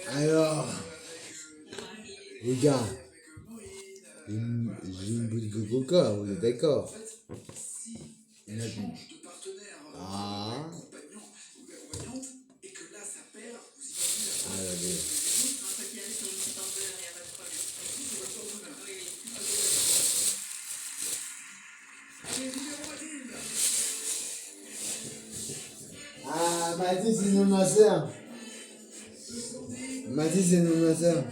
Alors, les gars, j'ai une bouteille de coca, vous êtes d'accord? Une habitude. Ah. Ah, la gueule. Ah, Mathis, c'est une ma soeur. Mathis, c'est une ma soeur.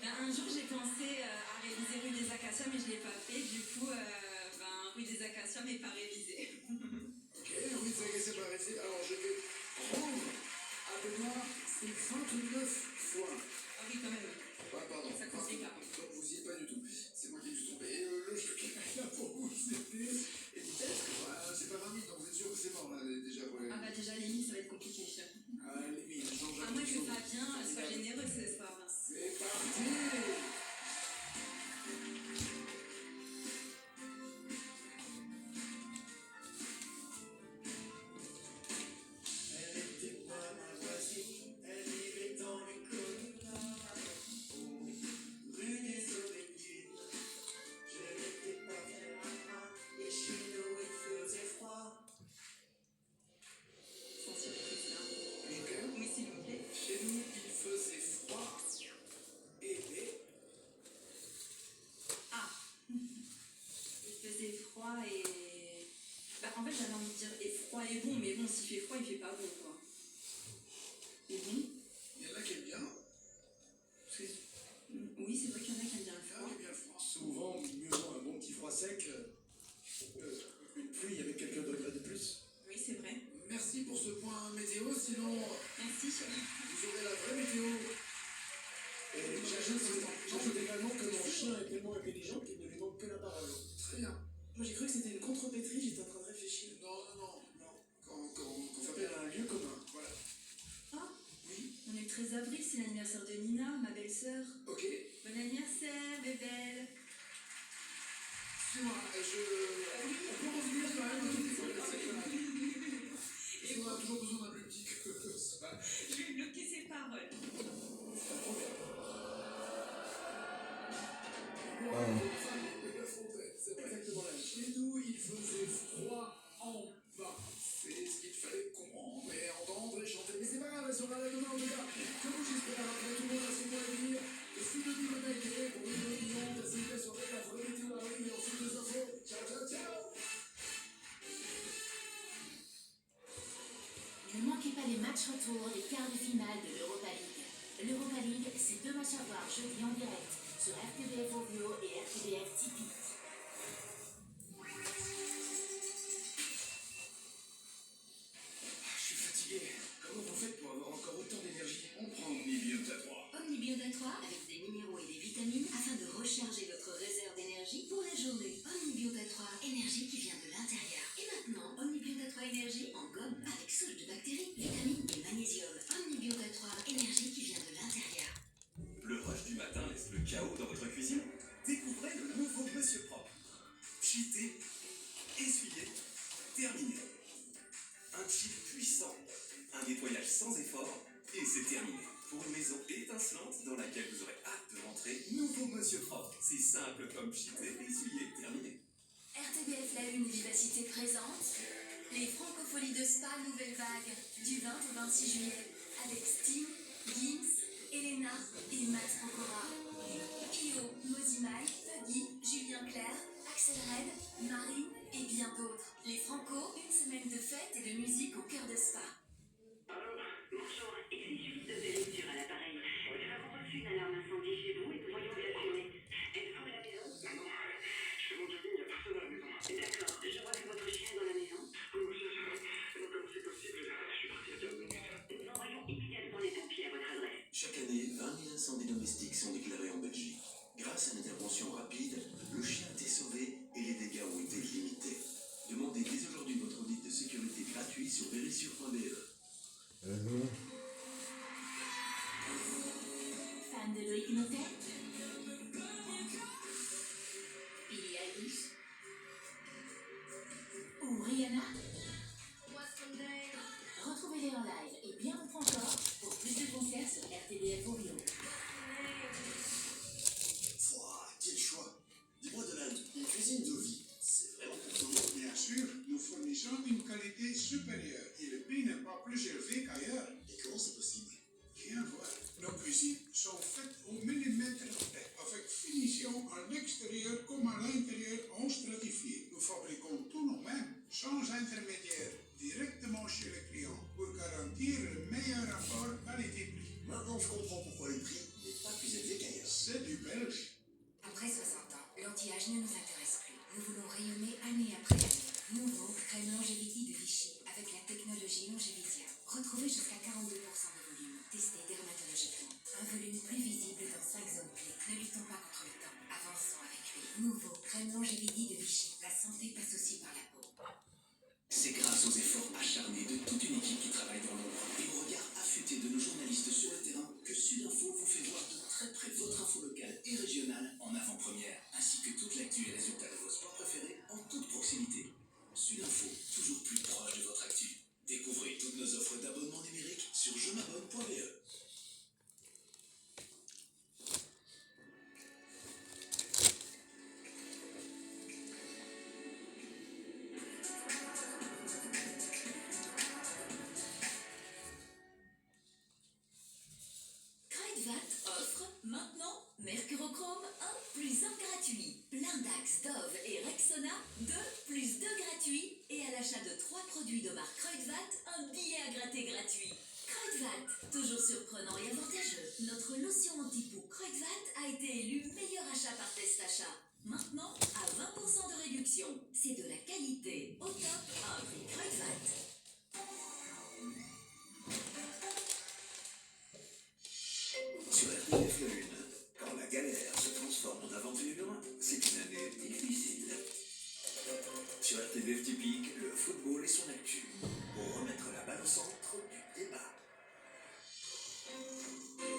Un jour, j'ai pensé à réviser Rue des Acacias, mais je ne l'ai pas fait. Du coup, Rue des Acacias, mais pas révisé. Ok, Rue des Acacias pas révisé. Alors, je vais prendre à Benoît, c'est 29 fois. Ah oui, quand même. Ouais, pardon. Ça complique là. Donc, vous y êtes pas du tout. C'est moi qui me suis trompé. Et le jeu qui est là pour vous, c'était. Et peut-être, c'est pas 20 000, donc vous êtes sûr que c'est mort, là, déjà. Pour les... Ah bah, déjà, les 1000, ça va être compliqué. Les 1000, À moins que Fabien soit généreux ce soir. C'est parti! Et... Bah, en fait, j'avais envie de dire et froid et bon, mais bon, s'il fait froid, il fait pas bon, quoi. Et bon. Il y en a qui aiment bien. Oui, c'est vrai qu'il y en a qui aiment bien le froid. Bien le froid. Souvent, mieux vaut un bon petit froid sec, une pluie avec quelques degrés de plus. Oui, c'est vrai. Merci pour ce point météo, sinon... Merci. Vous aurez la vraie météo. Et j'ajoute également que mon chien est tellement intelligent qu'il ne lui manque que la parole. Très bien. Moi j'ai cru que c'était une contrepétrie, j'étais en train de réfléchir. Non. Qu'on s'appelle un lieu commun, voilà. Ah, oui. On est le 13 avril, c'est l'anniversaire de Nina, ma belle-sœur. Ok. Bon anniversaire, bébelle. Excusez-moi, on peut revenir quand même. Et on a toujours besoin d'un plus petit que ça. Je vais bloquer ses paroles. Exactement là. Chez nous, il faisait froid en bas. C'est ce qu'il fallait comprendre et entendre et chanter. Mais c'est pas grave, elles sont là demain en tout cas. Que vous j'espère. Après tout le monde a son mot à dire. Je suis Denis le mec pour une réunion. S'il vous plaît, sur la vraie météo arrive et ensuite les infos. Ciao. Ne manquez pas les matchs retour des quarts de finale de l'Europa League. L'Europa League, c'est 2 matchs à voir jeudi en direct sur RTBF Ovio et RTBF Tipeee. Je suis fatigué. Comment vous faites pour avoir encore autant d'énergie? On prend Omnibiote 3. Omnibiote 3 avec des minéraux et des vitamines afin de recharger votre réserve d'énergie pour la journée. Omnibiote 3, énergie qui vient de l'intérieur. Et maintenant, Omnibiote 3 énergie en gomme avec souche de bactéries, vitamines et magnésium. Omnibiote 3, énergie qui vient de l'intérieur. Le rush du matin laisse le chaos dans votre cuisine? C'est simple comme pchiter, essuyé, terminé. RTBF La Une Vivacité présente les Francopholies de Spa Nouvelle Vague du 20 au 26 juillet avec Sting, Gims, Elena et Matt Pokora. Kyo, Mozimai, Puggy, Julien Clerc, Axel Red, Marine et bien d'autres. Les Franco, une semaine de fête et de musique au cœur de Spa. Bonjour, ici Julie de Véricture à l'appareil. Nous avons reçu une alarme incendie chez vous et nous voyons de la fumée. Êtes-vous à la maison? Non, je fais mon jogging, il n'y a personne à la maison. D'accord, je vois que votre chien est dans la maison. Oui, non, comme c'est possible, je suis parti à 15 minutes. Nous envoyons immédiatement les pompiers à votre adresse. Chaque année, 20 000 incendies domestiques sont déclarés en Belgique. Grâce à une intervention rapide, le chien a été sauvé et les dégâts ont été limités. Demandez dès aujourd'hui votre audit de sécurité gratuit sur verissure.be. Fan de Loïc Notet, Billie Eilish ou Rihanna. Retrouvez-les en live et bien d'autres encore pour plus de concerts sur RTBF Audio. Quel choix! Dis-moi Donald, une cuisine de vie, c'est vraiment pour tout le monde? Bien sûr, nous fournissons une qualité supérieure et le prix n'est pas plus élevé qu'ailleurs. Et comment c'est possible? Viens voir. Nos cuisines sont faites au millimètre près, avec finition à l'extérieur comme à l'intérieur en stratifié. Nous fabriquons tout nous-mêmes, sans intermédiaire, directement chez les clients, pour garantir le meilleur rapport qualité-prix. Maintenant je comprends pourquoi le prix n'est pas plus élevé qu'ailleurs. C'est du belge. Après 60 ans, l'anti-âge ne nous intéresse plus. Nous voulons rayonner année après année. Nouveau crème Longevity de Vichy avec la technologie Longevitia. Retrouvez jusqu'à 42% de volume. Testé dermatologiquement. Un volume plus visible dans 5 zones clés. Ne luttons pas contre le temps. Avançons avec lui. Nouveau crème Longevity de Vichy. La santé passe aussi par la peau. C'est grâce aux efforts acharnés de toute une équipe qui travaille dans l'ombre et au regard affûté de nos journalistes sur le terrain que Sudinfo vous fait voir de très près votre info locale et régionale en avant-première, ainsi que toute l'actu et résultats de vos sports préférés en toute proximité. Sudinfo, toujours plus proche de votre actu. Découvrez toutes nos offres d'abonnement numérique sur jemabonne.be. Kruidvat offre maintenant Mercurochrome 1 plus 1 gratuit. Blindax, Dove et Rexona 2 plus 2 gratuits. Et à l'achat de 3 produits de marque Kruidvat, un billet à gratter gratuit. Kruidvat, toujours surprenant et avantageux. Notre lotion anti-poux Kruidvat a été élue meilleur achat par Test Achat. Maintenant, à 20% de réduction. C'est de la qualité au top à un prix Kruidvat. Sur RTBF La Une, quand la galère se transforme en aventure, c'est une année difficile. Sur RTBF Typique, le football et son actu, pour remettre la balle au centre du débat.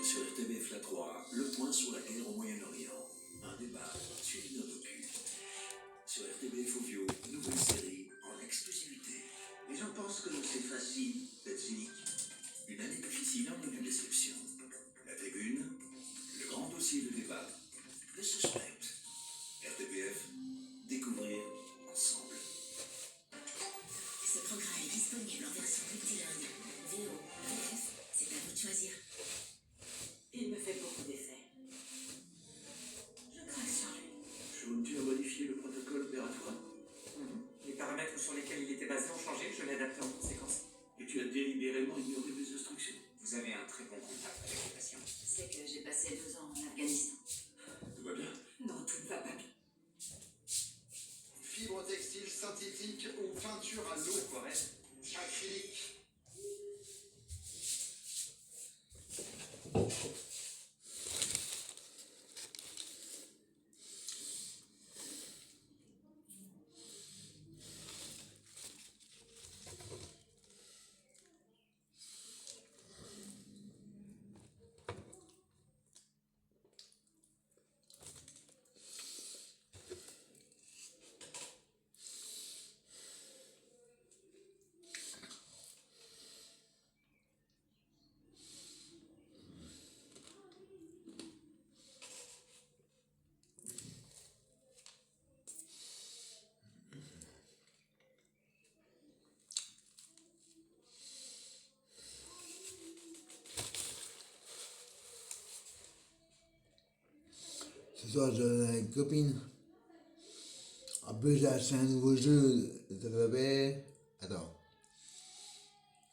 Sur RTBF La 3, le point sur la guerre au Moyen-Orient, un débat suivi d'un docu. Sur RTBF Audio, nouvelle série en exclusivité. Les gens pensent que c'est facile d'être cynique. Une année difficile en une description. La tribune, le grand dossier de débat, le suspect. RTBF, découvrir ensemble. Ce programme est disponible en version multilingue. VO, VF, c'est à vous de choisir. Il me fait beaucoup d'effets. Je craque sur lui. Jaune, tu as modifié le protocole opératoire Les paramètres sur lesquels il était basé ont changé, je l'ai adapté en conséquence. et tu as délibérément ignoré mes instructions. Vous avez un très bon contact avec les patients. C'est que j'ai passé 2 ans en Afghanistan. Tout va bien? Non, tout ne va pas bien. Fibre textile synthétique ou peinture à l'eau, acrylique. soir, j'avais avec une copine. En plus, j'ai acheté un nouveau jeu. Ça s'appelle. Attends.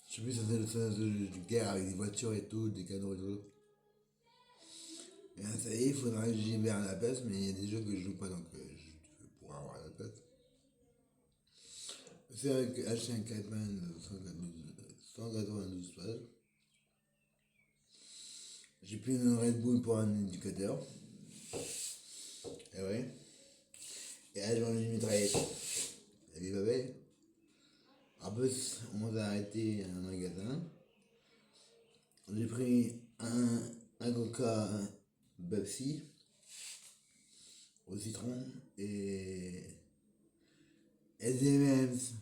Je sais plus, ça c'est un jeu de guerre avec des voitures et tout, des canons et tout. Et là, ça y est, il faudra que j'y vais à la place, mais il y a des jeux que je joue pas donc je pourrais avoir la place. C'est vrai que acheter un Catman de 192 pages. J'ai pris une Red Bull pour un éducateur. Et ouais. Et là, j'ai vendu une mitraillette. Elle est pas belle. En plus, on s'est arrêté à un magasin. J'ai pris un coca Pepsi au citron et des M&M's